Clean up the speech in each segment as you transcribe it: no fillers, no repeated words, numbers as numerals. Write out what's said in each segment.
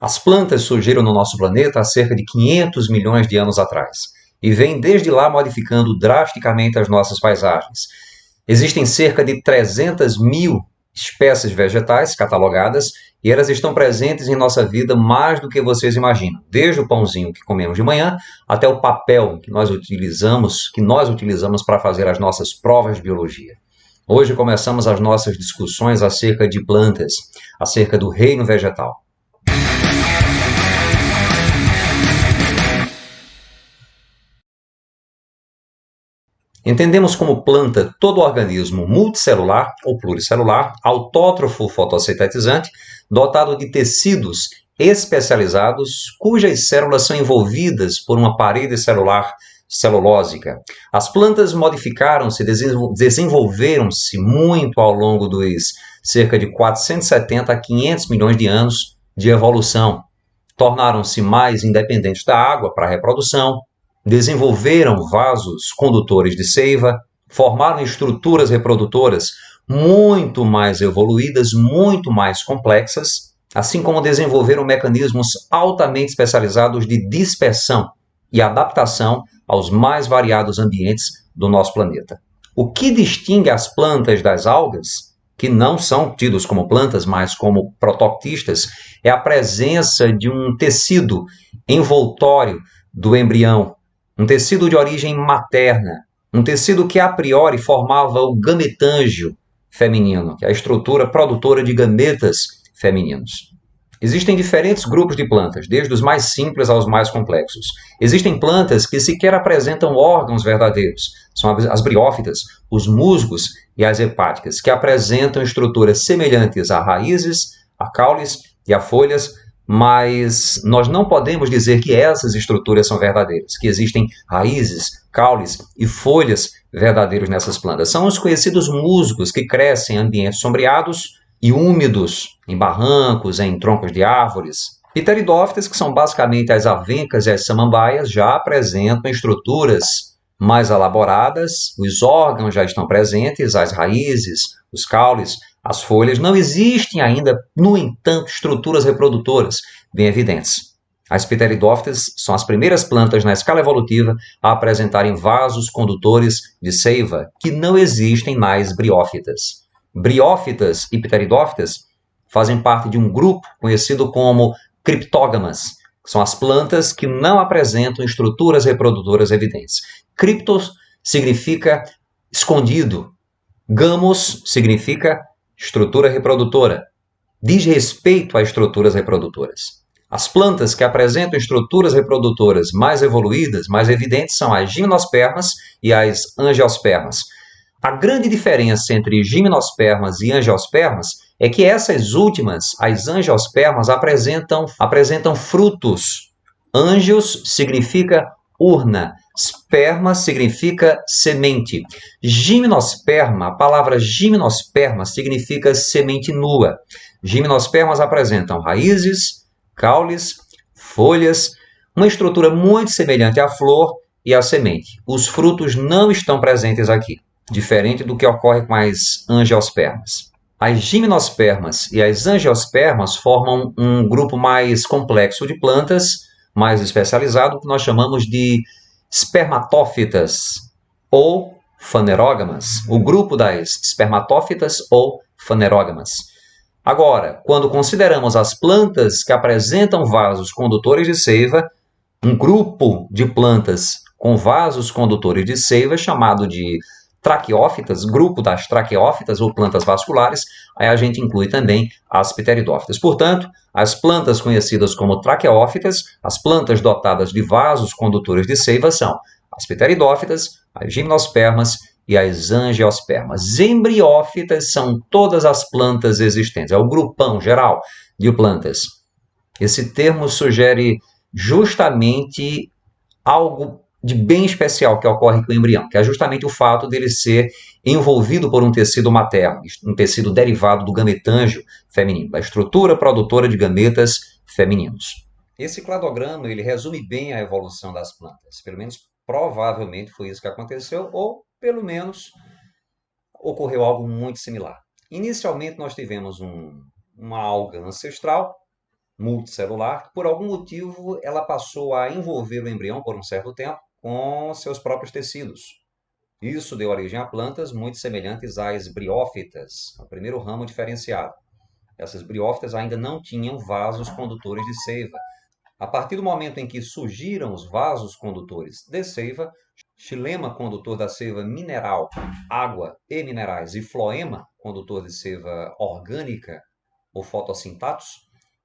As plantas surgiram no nosso planeta há cerca de 500 milhões de anos atrás e vêm desde lá modificando drasticamente as nossas paisagens. Existem cerca de 300 mil espécies vegetais catalogadas e elas estão presentes em nossa vida mais do que vocês imaginam, desde o pãozinho que comemos de manhã até o papel que nós utilizamos para fazer as nossas provas de biologia. Hoje começamos as nossas discussões acerca de plantas, acerca do reino vegetal. Entendemos como planta todo organismo multicelular ou pluricelular, autótrofo fotossintetizante, dotado de tecidos especializados, cujas células são envolvidas por uma parede celular celulósica. As plantas modificaram-se, desenvolveram-se muito ao longo dos cerca de 470 a 500 milhões de anos de evolução. Tornaram-se mais independentes da água para a reprodução, desenvolveram vasos condutores de seiva, formaram estruturas reprodutoras muito mais evoluídas, muito mais complexas, assim como desenvolveram mecanismos altamente especializados de dispersão e adaptação aos mais variados ambientes do nosso planeta. O que distingue as plantas das algas, que não são tidos como plantas, mas como protoctistas, é a presença de um tecido envoltório do embrião, um tecido de origem materna, um tecido que a priori formava o gametângio feminino, que é a estrutura produtora de gametas femininos. Existem diferentes grupos de plantas, desde os mais simples aos mais complexos. Existem plantas que sequer apresentam órgãos verdadeiros. São as briófitas, os musgos e as hepáticas, que apresentam estruturas semelhantes a raízes, a caules e a folhas, mas nós não podemos dizer que essas estruturas são verdadeiras, que existem raízes, caules e folhas verdadeiros nessas plantas. São os conhecidos musgos que crescem em ambientes sombreados e úmidos, em barrancos, em troncos de árvores. Pteridófitas, que são basicamente as avencas e as samambaias, já apresentam estruturas mais elaboradas, os órgãos já estão presentes, as raízes, os caules, as folhas. Não existem ainda, no entanto, estruturas reprodutoras bem evidentes. As pteridófitas são as primeiras plantas na escala evolutiva a apresentarem vasos condutores de seiva, que não existem nas briófitas. Briófitas e pteridófitas fazem parte de um grupo conhecido como criptógamas, que são as plantas que não apresentam estruturas reprodutoras evidentes. Criptos significa escondido, gamos significa estrutura reprodutora, diz respeito a estruturas reprodutoras. As plantas que apresentam estruturas reprodutoras mais evoluídas, mais evidentes, são as gimnospermas e as angiospermas. A grande diferença entre gimnospermas e angiospermas é que essas últimas, as angiospermas, apresentam frutos. Angios significa urna, sperma significa semente. Gimnosperma, a palavra gimnosperma significa semente nua. Gimnospermas apresentam raízes, caules, folhas, uma estrutura muito semelhante à flor e à semente. Os frutos não estão presentes aqui, diferente do que ocorre com as angiospermas. As gimnospermas e as angiospermas formam um grupo mais complexo de plantas, mais especializado, que nós chamamos de espermatófitas ou fanerógamas, o grupo das espermatófitas ou fanerógamas. Agora, quando consideramos as plantas que apresentam vasos condutores de seiva, um grupo de plantas com vasos condutores de seiva chamado de traqueófitas, grupo das traqueófitas ou plantas vasculares, aí a gente inclui também as pteridófitas. Portanto, as plantas conhecidas como traqueófitas, as plantas dotadas de vasos condutores de seiva são as pteridófitas, as gimnospermas e as angiospermas. Embriófitas são todas as plantas existentes, é o grupão geral de plantas. Esse termo sugere justamente algo de bem especial que ocorre com o embrião, que é justamente o fato dele ser envolvido por um tecido materno, um tecido derivado do gametângio feminino, da estrutura produtora de gametas femininos. Esse cladograma ele resume bem a evolução das plantas, pelo menos provavelmente foi isso que aconteceu, ou pelo menos ocorreu algo muito similar. Inicialmente nós tivemos uma alga ancestral, multicelular, por algum motivo ela passou a envolver o embrião por um certo tempo com seus próprios tecidos. Isso deu origem a plantas muito semelhantes às briófitas, o primeiro ramo diferenciado. Essas briófitas ainda não tinham vasos condutores de seiva. A partir do momento em que surgiram os vasos condutores de seiva, xilema, condutor da seiva mineral, água e minerais, e floema, condutor de seiva orgânica, ou fotossintatos,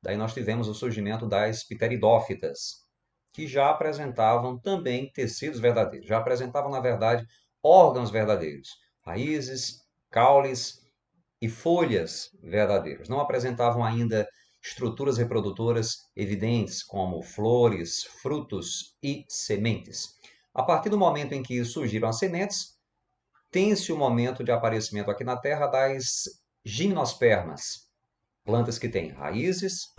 daí nós tivemos o surgimento das pteridófitas, que já apresentavam também tecidos verdadeiros, já apresentavam, na verdade, órgãos verdadeiros, raízes, caules e folhas verdadeiras. Não apresentavam ainda estruturas reprodutoras evidentes, como flores, frutos e sementes. A partir do momento em que surgiram as sementes, tem-se o momento de aparecimento aqui na Terra das gimnospermas, plantas que têm raízes,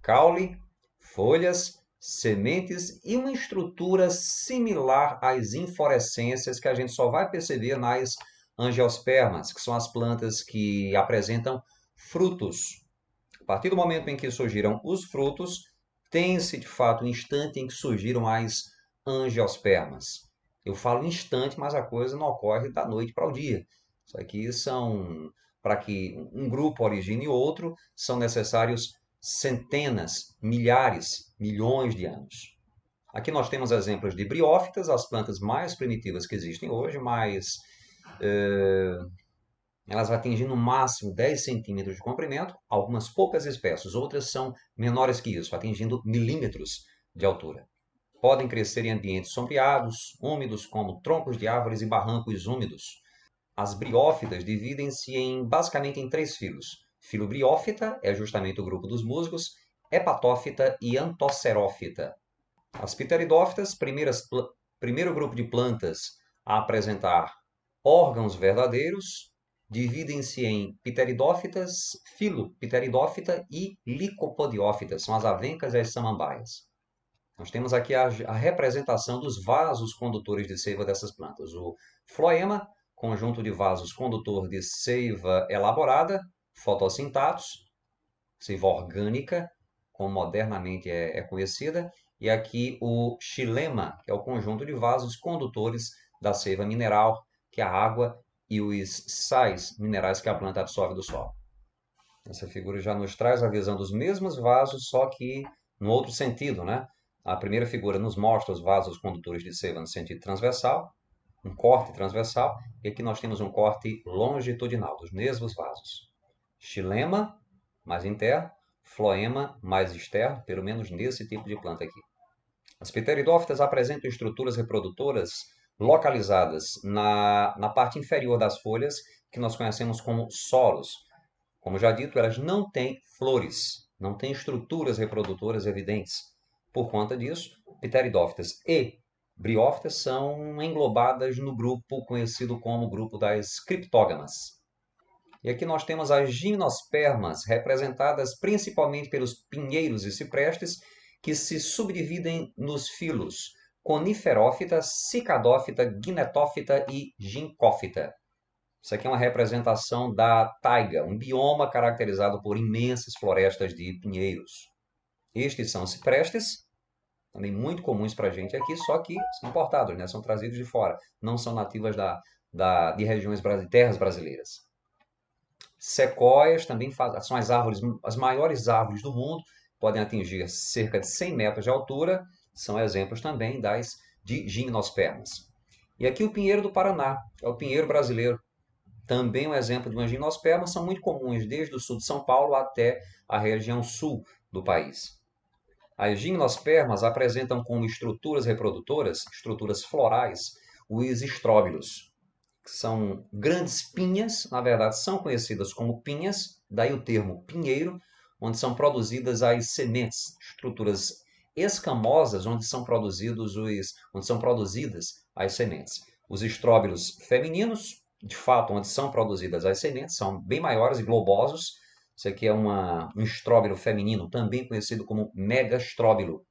caule, folhas, sementes e uma estrutura similar às inflorescências que a gente só vai perceber nas angiospermas, que são as plantas que apresentam frutos. A partir do momento em que surgiram os frutos, tem-se de fato um instante em que surgiram as angiospermas. Eu falo instante, mas a coisa não ocorre da noite para o dia. Isso aqui são, para que um grupo origine outro, são necessários centenas, milhares, milhões de anos. Aqui nós temos exemplos de briófitas, as plantas mais primitivas que existem hoje, mas elas atingem no máximo 10 centímetros de comprimento, algumas poucas espécies, outras são menores que isso, atingindo milímetros de altura. Podem crescer em ambientes sombreados, úmidos, como troncos de árvores e barrancos úmidos. As briófitas dividem-se basicamente em três filos. Filo briófita é justamente o grupo dos musgos, hepatófita e anthocerófita. As pteridófitas, primeiro grupo de plantas a apresentar órgãos verdadeiros, dividem-se em pteridófitas, filopteridófita e licopodiófitas, são as avencas e as samambaias. Nós temos aqui a representação dos vasos condutores de seiva dessas plantas. O floema, conjunto de vasos condutor de seiva elaborada, fotossintatos, seiva orgânica, como modernamente é conhecida, e aqui o xilema, que é o conjunto de vasos condutores da seiva mineral, que é a água e os sais minerais que a planta absorve do solo. Essa figura já nos traz a visão dos mesmos vasos, só que no outro sentido, né? A primeira figura nos mostra os vasos condutores de seiva no sentido transversal, um corte transversal, e aqui nós temos um corte longitudinal dos mesmos vasos. Xilema, mais interno, floema, mais externo, pelo menos nesse tipo de planta aqui. As pteridófitas apresentam estruturas reprodutoras localizadas na parte inferior das folhas, que nós conhecemos como solos. Como já dito, elas não têm flores, não têm estruturas reprodutoras evidentes. Por conta disso, pteridófitas e briófitas são englobadas no grupo conhecido como grupo das criptógamas. E aqui nós temos as gimnospermas, representadas principalmente pelos pinheiros e ciprestes, que se subdividem nos filos coniferófita, cicadófita, guinetófita e gincófita. Isso aqui é uma representação da taiga, um bioma caracterizado por imensas florestas de pinheiros. Estes são ciprestes, também muito comuns para a gente aqui, só que são importados, né? São trazidos de fora, não são nativas de regiões de terras brasileiras. Sequoias também são as maiores árvores do mundo, podem atingir cerca de 100 metros de altura, são exemplos também de gimnospermas. E aqui o pinheiro do Paraná, é o pinheiro brasileiro, também um exemplo de uma gimnosperma, são muito comuns desde o sul de São Paulo até a região sul do país. As gimnospermas apresentam como estruturas reprodutoras, estruturas florais, os estróbilos, que são grandes pinhas, na verdade são conhecidas como pinhas, daí o termo pinheiro, onde são produzidas as sementes, estruturas escamosas onde são produzidas as sementes. Os estróbilos femininos, de fato, onde são produzidas as sementes, são bem maiores e globosos. Isso aqui é um estróbilo feminino, também conhecido como megastróbilo.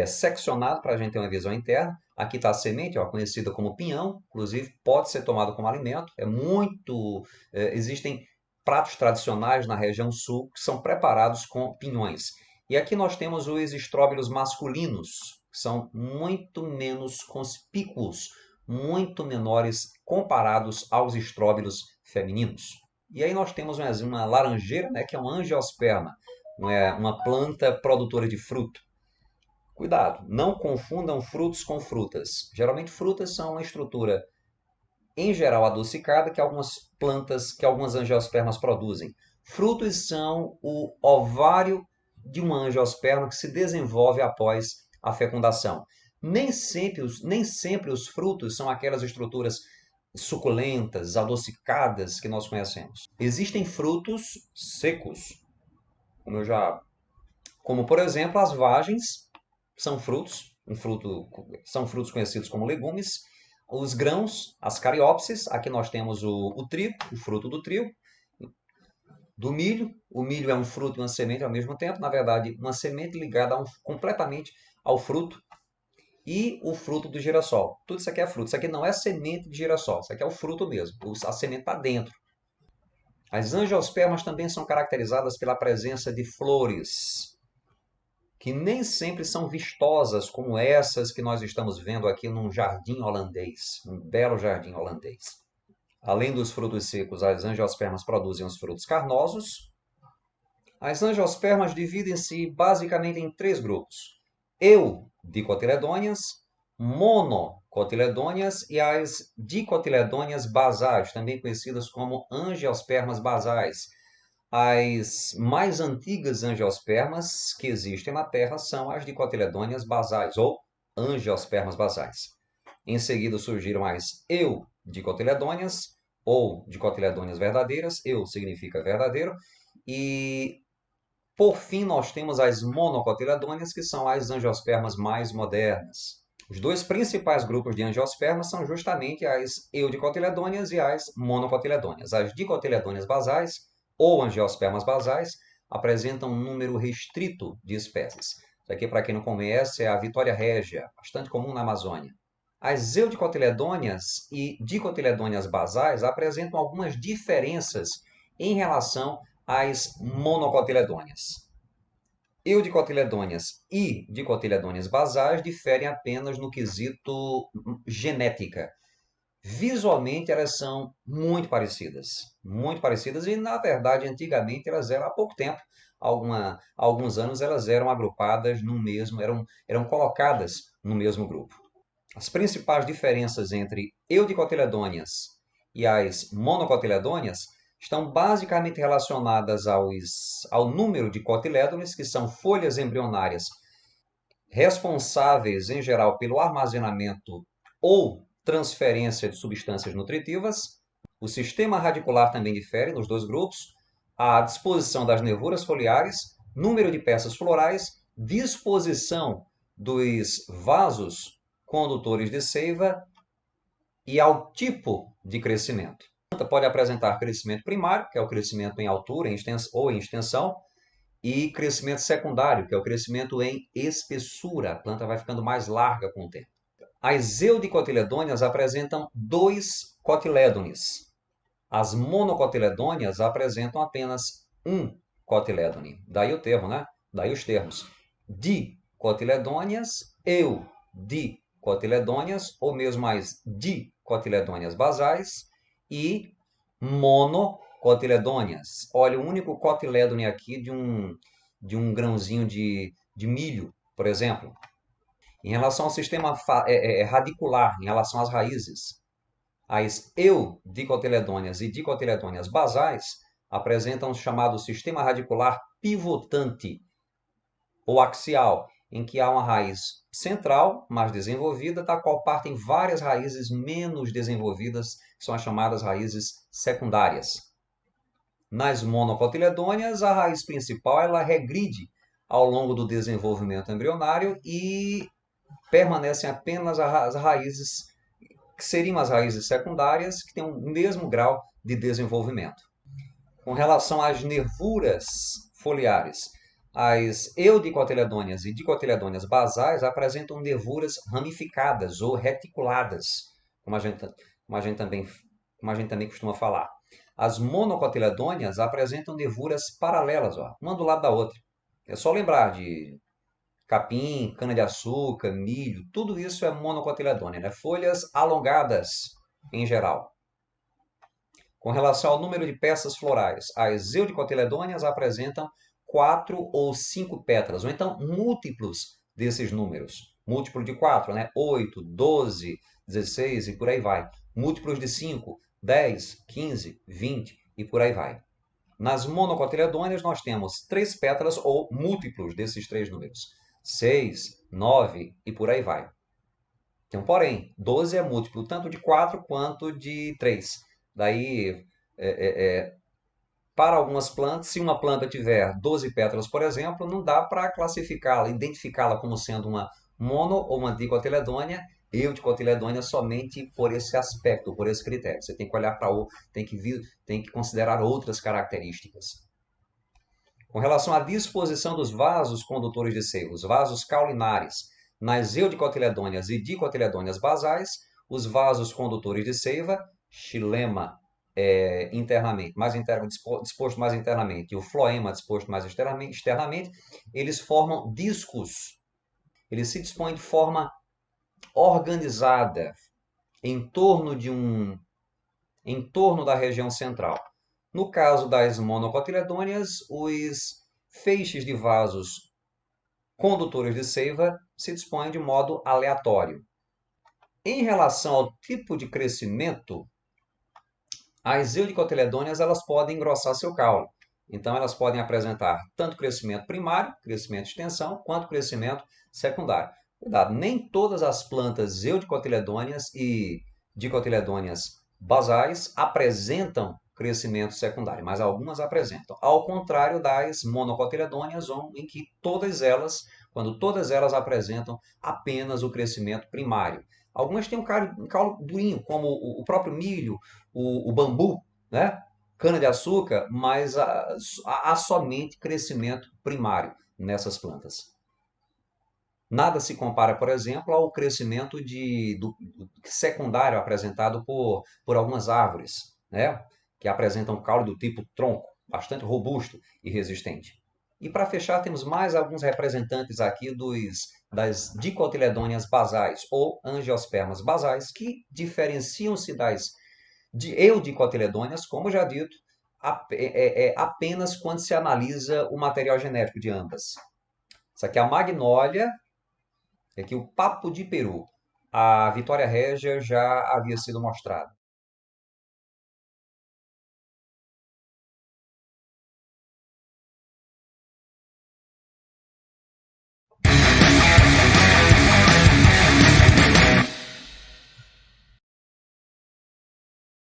Seccionado para a gente ter uma visão interna. Aqui está a semente, conhecida como pinhão, inclusive pode ser tomado como alimento. Existem pratos tradicionais na região sul que são preparados com pinhões. E aqui nós temos os estróbilos masculinos, que são muito menos conspícuos, muito menores comparados aos estróbilos femininos. E aí nós temos uma laranjeira, né, que é um angiosperma, uma planta produtora de fruto. Cuidado, não confundam frutos com frutas. Geralmente frutas são uma estrutura, em geral, adocicada que algumas plantas, que algumas angiospermas produzem. Frutos são o ovário de um angiosperma que se desenvolve após a fecundação. Nem sempre os frutos são aquelas estruturas suculentas, adocicadas que nós conhecemos. Existem frutos secos, como por exemplo as vagens, são são frutos conhecidos como legumes. Os grãos, as cariópsis, aqui nós temos o trigo, o fruto do trigo, do milho. O milho é um fruto e uma semente ao mesmo tempo, na verdade, uma semente ligada completamente ao fruto. E o fruto do girassol. Tudo isso aqui é fruto. Isso aqui não é semente de girassol, isso aqui é o fruto mesmo. A semente está dentro. As angiospermas também são caracterizadas pela presença de flores, que nem sempre são vistosas como essas que nós estamos vendo aqui num jardim holandês, um belo jardim holandês. Além dos frutos secos, as angiospermas produzem os frutos carnosos. As angiospermas dividem-se basicamente em 3 grupos: eudicotiledôneas, monocotiledôneas e as dicotiledôneas basais, também conhecidas como angiospermas basais. As mais antigas angiospermas que existem na Terra são as dicotiledôneas basais, ou angiospermas basais. Em seguida surgiram as eudicotiledôneas, ou dicotiledôneas verdadeiras. Eu significa verdadeiro. E, por fim, nós temos as monocotiledôneas, que são as angiospermas mais modernas. Os 2 principais grupos de angiospermas são justamente as eudicotiledôneas e as monocotiledôneas. As dicotiledôneas basais, ou angiospermas basais, apresentam um número restrito de espécies. Isso aqui, para quem não conhece, é a Vitória régia, bastante comum na Amazônia. As eudicotiledôneas e dicotiledôneas basais apresentam algumas diferenças em relação às monocotiledôneas. Eudicotiledôneas e dicotiledôneas basais diferem apenas no quesito genética. Visualmente elas são muito parecidas e, na verdade, antigamente elas eram, há pouco tempo, há alguns anos, elas eram agrupadas no mesmo, eram colocadas no mesmo grupo. As principais diferenças entre eudicotiledôneas e as monocotiledôneas estão basicamente relacionadas ao número de cotilédones, que são folhas embrionárias responsáveis, em geral, pelo armazenamento ou transferência de substâncias nutritivas. O sistema radicular também difere nos 2 grupos. A disposição das nervuras foliares, número de peças florais, disposição dos vasos condutores de seiva e ao tipo de crescimento. A planta pode apresentar crescimento primário, que é o crescimento em altura ou em extensão, e crescimento secundário, que é o crescimento em espessura. A planta vai ficando mais larga com o tempo. As eudicotiledôneas apresentam 2 cotilédones. As monocotiledôneas apresentam apenas 1 cotilédone. Daí o termo, né? Daí os termos. Dicotiledôneas, eudicotiledôneas, ou mesmo as dicotiledôneas basais, e monocotiledôneas. Olha, o único cotilédone aqui de um grãozinho de milho, por exemplo. Em relação ao sistema radicular, em relação às raízes, as eudicotiledôneas e dicotiledôneas basais apresentam o chamado sistema radicular pivotante ou axial, em que há uma raiz central, mais desenvolvida, da qual partem várias raízes menos desenvolvidas, que são as chamadas raízes secundárias. Nas monocotiledôneas, a raiz principal ela regride ao longo do desenvolvimento embrionário e permanecem apenas as raízes, que seriam as raízes secundárias, que têm o mesmo grau de desenvolvimento. Com relação às nervuras foliares, as eudicotiledôneas e dicotiledôneas basais apresentam nervuras ramificadas ou reticuladas, como a gente também costuma falar. As monocotiledôneas apresentam nervuras paralelas, ó, uma do lado da outra. É só lembrar de capim, cana-de-açúcar, milho, tudo isso é monocotiledônea, né? Folhas alongadas em geral. Com relação ao número de peças florais, as eudicotiledôneas apresentam 4 ou 5 pétalas, ou então múltiplos desses números. Múltiplo de 4, né? 8, 12, 16 e por aí vai. Múltiplos de 5, 10, 15, 20 e por aí vai. Nas monocotiledôneas, nós temos 3 pétalas ou múltiplos desses 3 números. 6, 9 e por aí vai. Tem um porém, 12 é múltiplo tanto de 4 quanto de 3. Daí, para algumas plantas, se uma planta tiver 12 pétalas, por exemplo, não dá para classificá-la, identificá-la como sendo uma mono ou uma dicotiledônea, eudicotiledônea somente por esse aspecto, por esse critério. Você tem que olhar para o, tem que considerar outras características. Com relação à disposição dos vasos condutores de seiva, os vasos caulinares, nas eudicotiledôneas e dicotiledôneas basais, os vasos condutores de seiva, xilema internamente, disposto mais internamente, e o floema disposto mais externamente, eles formam discos. Eles se dispõem de forma organizada em torno da região central. No caso das monocotiledôneas, os feixes de vasos condutores de seiva se dispõem de modo aleatório. Em relação ao tipo de crescimento, as eudicotiledôneas elas podem engrossar seu caule. Então, elas podem apresentar tanto crescimento primário, crescimento de extensão, quanto crescimento secundário. Cuidado, nem todas as plantas eudicotiledôneas e dicotiledôneas basais apresentam crescimento secundário, mas algumas apresentam. Ao contrário das monocotiledôneas, em que quando todas elas apresentam apenas o crescimento primário. Algumas têm um caule durinho, como o próprio milho, o bambu, né? Cana-de-açúcar, mas há somente crescimento primário nessas plantas. Nada se compara, por exemplo, ao crescimento secundário apresentado por algumas árvores, né? Que apresentam caule do tipo tronco, bastante robusto e resistente. E para fechar, temos mais alguns representantes aqui das dicotiledôneas basais ou angiospermas basais, que diferenciam-se das eudicotiledôneas, como já dito, apenas quando se analisa o material genético de ambas. Isso aqui é a magnólia, aqui o papo de peru. A Vitória Régia já havia sido mostrada.